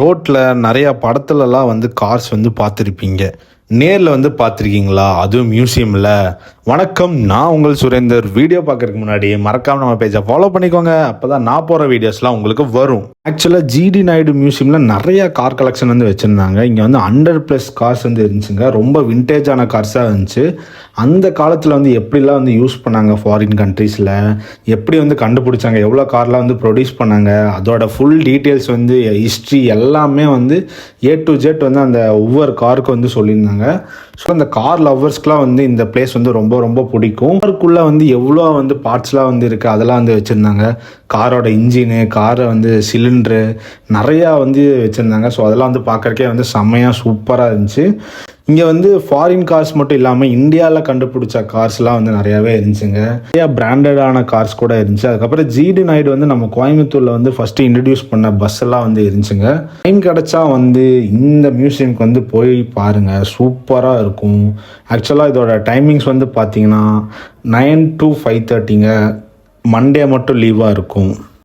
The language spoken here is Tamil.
ரோட்ல நிறைய படத்துலலாம் வந்து கார்ஸ் வந்து பார்த்துருப்பீங்க. நேரில் வந்து பார்த்துருக்கீங்களா? அதுவும் மியூசியமில். வணக்கம், நான் உங்கள் சுரேந்தர். வீடியோ பார்க்கறதுக்கு முன்னாடி மறக்காமல் நம்ம பேஜை ஃபாலோ பண்ணிக்கோங்க. அப்போ தான் நான் போகிற வீடியோஸ்லாம் உங்களுக்கு வரும். ஆக்சுவலாக ஜிடி நாயுடு மியூசியமில் நிறைய கார் கலெக்ஷன் வந்து வச்சுருந்தாங்க. இங்கே வந்து 100+ கார்ஸ் வந்து இருந்துச்சுங்க. ரொம்ப விண்டேஜான கார்ஸாக இருந்துச்சு. அந்த காலத்தில் வந்து எப்படிலாம் வந்து யூஸ் பண்ணாங்க ஃபாரின் கண்ட்ரீஸில், எப்படி வந்து கண்டுபிடிச்சாங்க, எவ்வளோ கார்லாம் வந்து ப்ரொடியூஸ் பண்ணாங்க, அதோட ஃபுல் டீட்டெயில்ஸ் வந்து ஹிஸ்ட்ரி எல்லாமே வந்து A to Z வந்து அந்த ஒவ்வொரு காருக்கு வந்து சொல்லியிருந்தாங்க. ஸோ அந்த கார் லவ்வர்ஸ்க்குலாம் வந்து இந்த பிளேஸ் வந்து ரொம்ப ரொம்ப பிடிக்கும். காருக்குள்ளே வந்து எவ்வளோ வந்து பார்ட்ஸ்லாம் வந்து இருக்குது அதெல்லாம் வந்து வச்சுருந்தாங்க. காரோட இன்ஜினு, காரை வந்து சிலிண்ட்ரு நிறையா வந்து வச்சுருந்தாங்க. ஸோ அதெல்லாம் வந்து பார்க்குறக்கே வந்து செம்மையாக சூப்பராக இருந்துச்சு. இங்கே வந்து ஃபாரின் கார்ஸ் மட்டும் இல்லாமல் இந்தியாவில் கண்டுபிடிச்ச கார்ஸ்லாம் வந்து நிறையாவே இருந்துச்சுங்க. நிறையா பிராண்டடான கார்ஸ் கூட இருந்துச்சு. அதுக்கப்புறம் ஜிடி நாயுடு வந்து நம்ம கோயம்புத்தூரில் வந்து ஃபஸ்ட்டு இன்ட்ரடியூஸ் பண்ண பஸ் எல்லாம் வந்து இருந்துச்சுங்க. டைம் கிடச்சா வந்து இந்த மியூசியம்க்கு வந்து போய் பாருங்கள், சூப்பராக இருக்கும். ஆக்சுவலாக இதோட டைமிங்ஸ் வந்து பார்த்தீங்கன்னா 9 to 5:30ங்க. மண்டே மட்டும் லீவாக இருக்கும்.